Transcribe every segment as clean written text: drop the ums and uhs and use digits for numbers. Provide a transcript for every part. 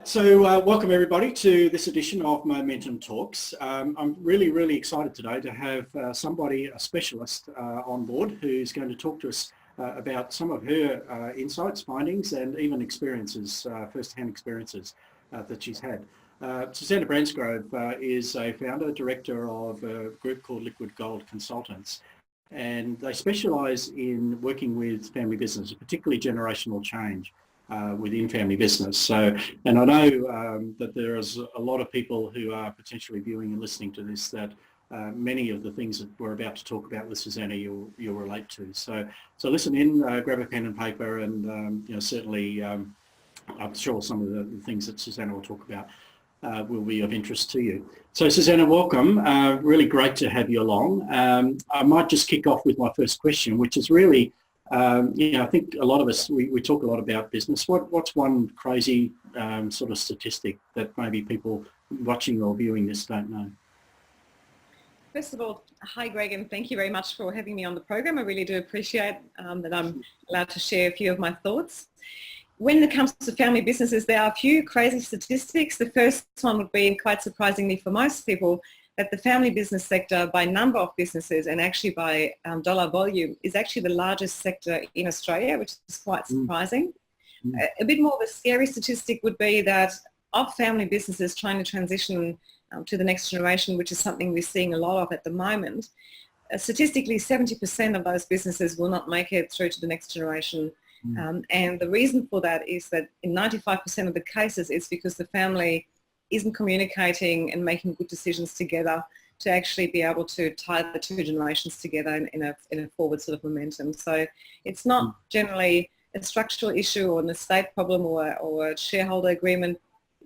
So welcome everybody to this edition of Momentum Talks. I'm really excited today to have a specialist on board who's going to talk to us about some of her insights, findings and even experiences, first-hand experiences that she's had. Susanne Bransgrove is a founder, director of a group called LiquidGold Consultants, and they specialise in working with family business, particularly generational change. Within family business. So, and I know that there is a lot of people who are potentially viewing and listening to this that many of the things that we're about to talk about with Susanne you'll relate to. So listen in, grab a pen and paper, and certainly I'm sure some of the things that Susanne will talk about will be of interest to you. So Susanne, welcome. Really great to have you along. I might just kick off with my first question, which is really, I think a lot of us, we talk a lot about business. What's one crazy sort of statistic that maybe people watching or viewing this don't know? First of all, hi Greg, and thank you very much for having me on the program. I really do appreciate that I'm allowed to share a few of my thoughts. When it comes to family businesses, there are a few crazy statistics. The first one would be, quite surprisingly for most people, that the family business sector by number of businesses and actually by dollar volume is actually the largest sector in Australia, which is quite surprising. A bit more of a scary statistic would be that of family businesses trying to transition to the next generation, which is something we're seeing a lot of at the moment, statistically 70% of those businesses will not make it through to the next generation. And the reason for that is that in 95% of the cases it's because the family isn't communicating and making good decisions together to actually be able to tie the two generations together in a forward sort of momentum. So it's not generally a structural issue or an estate problem or a shareholder agreement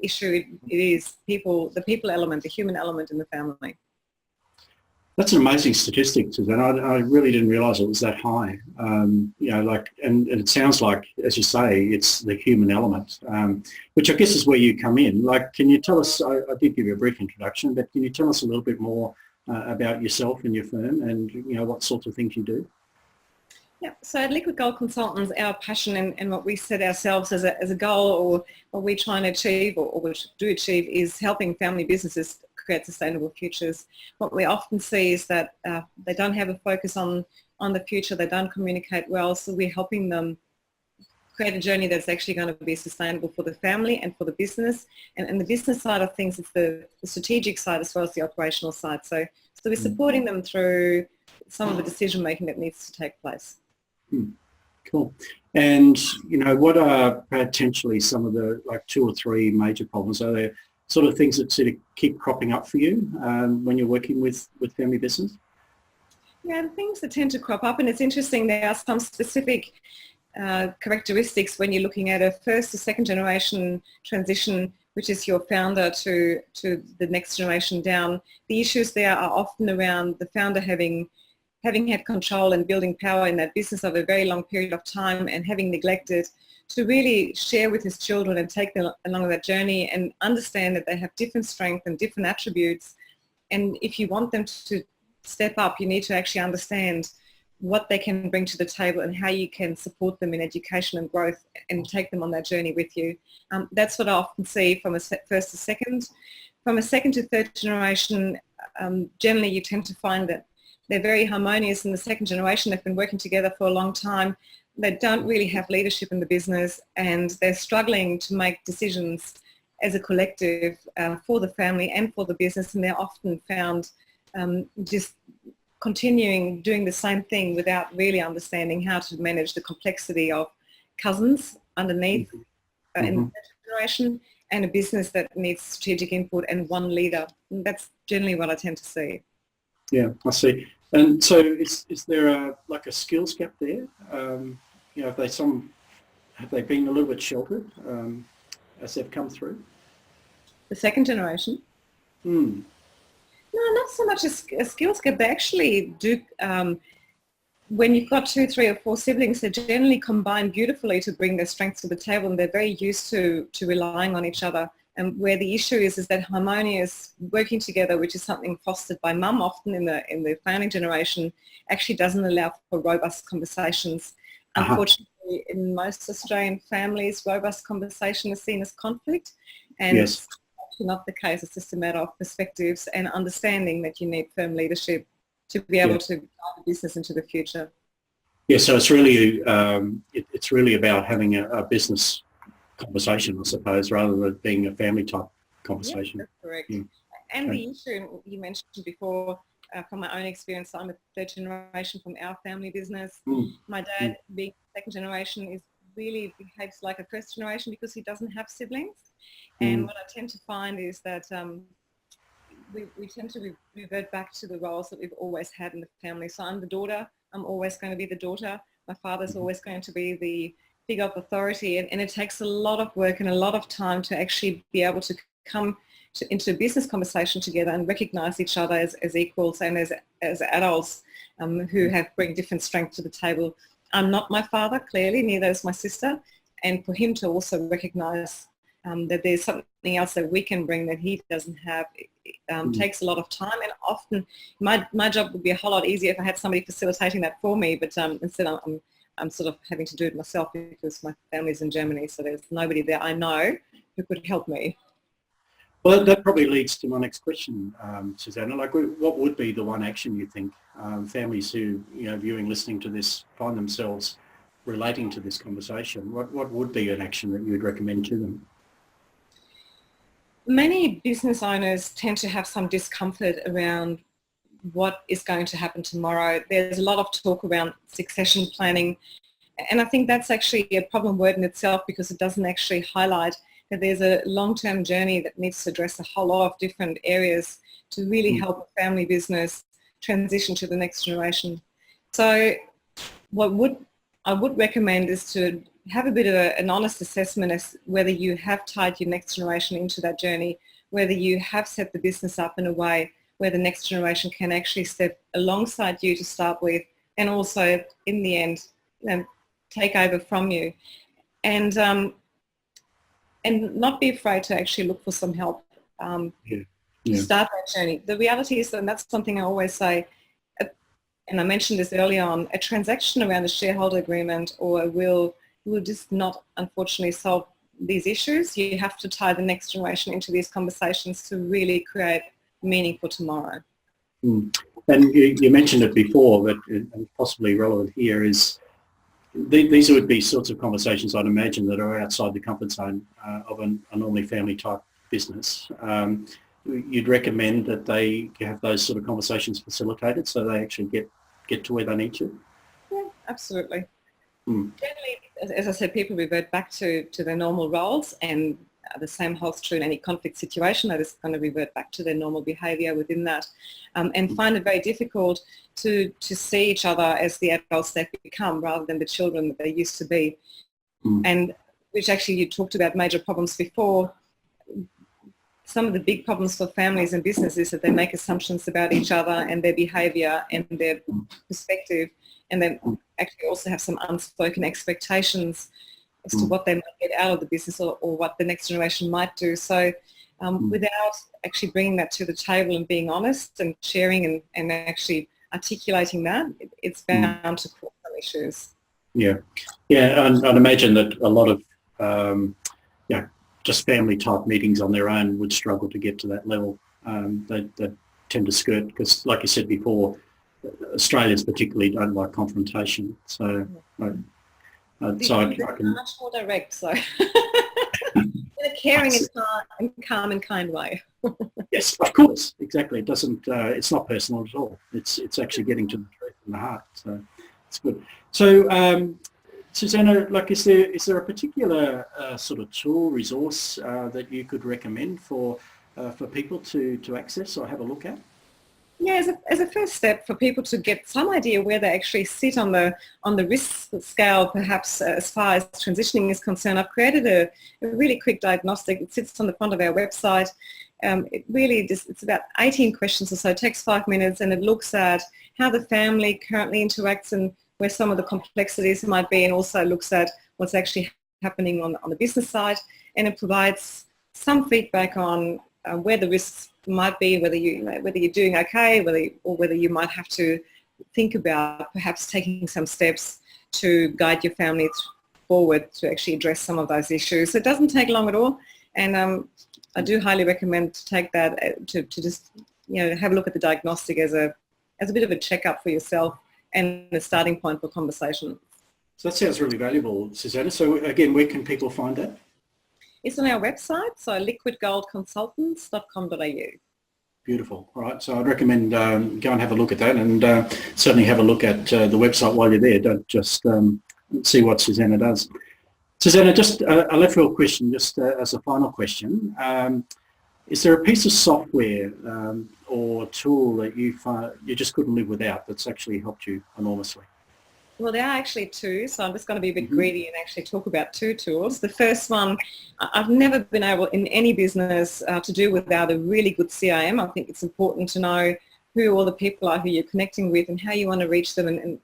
issue. It is the people element, the human element in the family. That's an amazing statistic, Susanne. I really didn't realise it was that high. And it sounds like, as you say, it's the human element, which I guess is where you come in. Like, can you tell us, I did give you a brief introduction, but can you tell us a little bit more about yourself and your firm and, what sorts of things you do? Yeah, so at LiquidGold Consultants, our passion and what we set ourselves as a goal, or what we're trying to achieve or what we do achieve, is helping family businesses create sustainable futures. What we often see is that they don't have a focus on the future, they don't communicate well, so we're helping them create a journey that's actually going to be sustainable for the family and for the business. And the business side of things is the strategic side as well as the operational side. So we're supporting them through some of the decision making that needs to take place. Cool. And, what are potentially some of the 2 or 3 major problems? Are there sort of things that sort of keep cropping up for you when you're working with family business? Yeah, the things that tend to crop up, and it's interesting, there are some specific characteristics when you're looking at a first or second generation transition, which is your founder to the next generation down. The issues there are often around the founder having had control and building power in that business over a very long period of time and having neglected to really share with his children and take them along that journey and understand that they have different strengths and different attributes. And if you want them to step up, you need to actually understand what they can bring to the table and how you can support them in education and growth and take them on that journey with you. That's what I often see from a first to second. From a second to third generation, generally you tend to find that they're very harmonious in the second generation. They've been working together for a long time. They don't really have leadership in the business and they're struggling to make decisions as a collective for the family and for the business, and they're often found just continuing doing the same thing without really understanding how to manage the complexity of cousins underneath in the generation and a business that needs strategic input and one leader. And that's generally what I tend to see. Yeah, I see. And so is there a skills gap there? Have they been a little bit sheltered as they've come through? The second generation? No, not so much a skills gap. They actually do, when you've got 2, 3 or 4 siblings, they generally combine beautifully to bring their strengths to the table, and they're very used to relying on each other. And where the issue is that harmonious working together, which is something fostered by mum often in the founding generation, actually doesn't allow for robust conversations. Unfortunately, in most Australian families, robust conversation is seen as conflict, and Yes. it's actually not the case. It's just a matter of perspectives and understanding that you need firm leadership to be able to guide the business into the future. Yeah, so it's really it's really about having a business conversation, I suppose, rather than being a family type conversation. Yeah, that's correct. Yeah. And Okay. the issue you mentioned before, from my own experience, I'm a third generation from our family business. My dad, being second generation, really behaves like a first generation because he doesn't have siblings. And what I tend to find is that we tend to revert back to the roles that we've always had in the family. So I'm the daughter. I'm always going to be the daughter. My father's always going to be the figure of authority. And it takes a lot of work and a lot of time to actually be able to come into a business conversation together and recognise each other as equals and as adults who bring different strengths to the table. I'm not my father, clearly, neither is my sister. And for him to also recognise that there's something else that we can bring that he doesn't have takes a lot of time, and often my job would be a whole lot easier if I had somebody facilitating that for me, but instead I'm sort of having to do it myself because my family's in Germany, so there's nobody there I know who could help me. Well, that probably leads to my next question, Susanne. Like, what would be the one action you think families who, viewing, listening to this, find themselves relating to this conversation? What would be an action that you would recommend to them? Many business owners tend to have some discomfort around what is going to happen tomorrow. There's a lot of talk around succession planning, and I think that's actually a problem word in itself because it doesn't actually highlight that there's a long-term journey that needs to address a whole lot of different areas to really help a family business transition to the next generation. So I would recommend is to have a bit of an honest assessment as whether you have tied your next generation into that journey, whether you have set the business up in a way where the next generation can actually step alongside you to start with, and also in the end take over from you. And not be afraid to actually look for some help to start that journey. The reality is, and that's something I always say, and I mentioned this earlier on, a transaction around a shareholder agreement or a will just not, unfortunately, solve these issues. You have to tie the next generation into these conversations to really create meaning for tomorrow. And you mentioned it before, but possibly relevant here is these would be sorts of conversations I'd imagine that are outside the comfort zone of a normally family type business. You'd recommend that they have those sort of conversations facilitated so they actually get to where they need to? Yeah, absolutely. Generally, as I said, people revert back to their normal roles, and the same holds true in any conflict situation. They're just going to revert back to their normal behaviour within that, and find it very difficult to see each other as the adults they've become rather than the children that they used to be. And which actually you talked about major problems before. Some of the big problems for families and businesses is that they make assumptions about each other and their behaviour and their perspective, and they actually also have some unspoken expectations as to what they might get out of the business or what the next generation might do. So without actually bringing that to the table and being honest and sharing and actually articulating that, it's bound to cause some issues. Yeah, I'd imagine that a lot of just family type meetings on their own would struggle to get to that level. They tend to skirt, because like you said before, Australians particularly don't like confrontation. So I can much more direct. So in a caring and calm and kind way. Yes, of course, exactly. It doesn't. It's not personal at all. It's actually getting to the truth in the heart. So it's good. So Susanne, like, is there a particular sort of tool, resource that you could recommend for people to access or have a look at? Yeah, as a first step for people to get some idea where they actually sit on the risk scale, perhaps as far as transitioning is concerned, I've created a really quick diagnostic. It sits on the front of our website. It's about 18 questions or so. It takes 5 minutes, and it looks at how the family currently interacts and where some of the complexities might be, and also looks at what's actually happening on the business side, and it provides some feedback on where the risks might be, whether you're doing okay, whether you might have to think about perhaps taking some steps to guide your family forward to actually address some of those issues. So it doesn't take long at all, and I do highly recommend to take that to just have a look at the diagnostic as a bit of a checkup for yourself and a starting point for conversation. So that sounds really valuable, Susanne. So again, where can people find that? It's on our website, so liquidgoldconsultants.com.au. Beautiful. All right. So I'd recommend go and have a look at that, and certainly have a look at the website while you're there. Don't just see what Susanne does. Susanne, just a left field question, just as a final question. Is there a piece of software or tool that you find you just couldn't live without that's actually helped you enormously? Well, there are actually two, so I'm just going to be a bit greedy and actually talk about two tools. The first one, I've never been able in any business to do without a really good CRM. I think it's important to know who all the people are who you're connecting with and how you want to reach them, and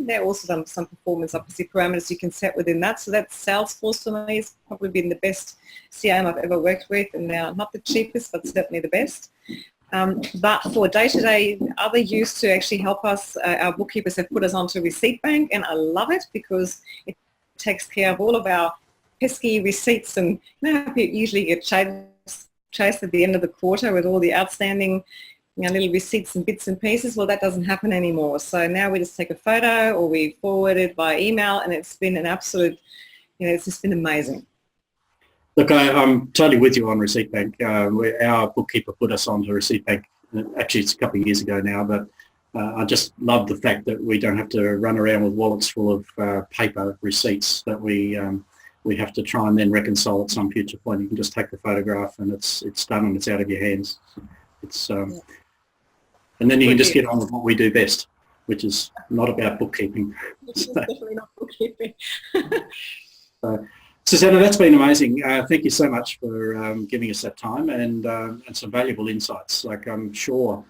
there are also some performance obviously parameters you can set within that. So that's Salesforce for me. It's probably been the best CRM I've ever worked with, and now not the cheapest, but certainly the best. But for day-to-day other use to actually help us, our bookkeepers have put us onto Receipt Bank, and I love it because it takes care of all of our pesky receipts, and how you usually get chased at the end of the quarter with all the outstanding little receipts and bits and pieces. Well, that doesn't happen anymore. So now we just take a photo or we forward it by email, and it's been an absolute, it's just been amazing. Look, I'm totally with you on Receipt Bank. Our bookkeeper put us onto Receipt Bank. Actually, it's a couple of years ago now, but I just love the fact that we don't have to run around with wallets full of paper receipts that we have to try and then reconcile at some future point. You can just take the photograph and it's done and it's out of your hands. It's and then you can just get on with what we do best, which is not about bookkeeping. Which is definitely not bookkeeping. Susanne, that's been amazing. Thank you so much for giving us that time and some valuable insights. Like I'm sure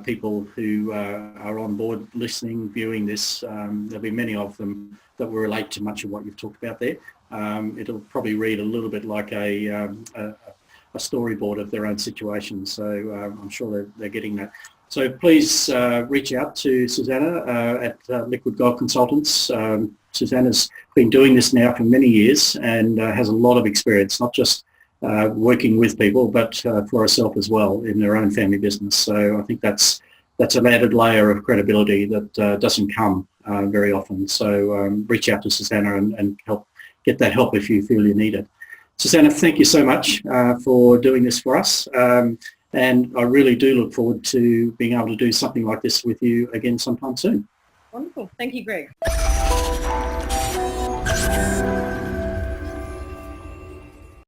people who are on board listening, viewing this, there'll be many of them that will relate to much of what you've talked about there. It'll probably read a little bit like a storyboard of their own situation. So I'm sure they're getting that. So please reach out to Susanne at LiquidGold Consultants. Susanne has been doing this now for many years and has a lot of experience, not just working with people, but for herself as well in her own family business. So I think that's an added layer of credibility that doesn't come very often. So reach out to Susanne and get that help if you feel you need it. Susanne, thank you so much for doing this for us. And I really do look forward to being able to do something like this with you again sometime soon. Wonderful. Thank you, Greg.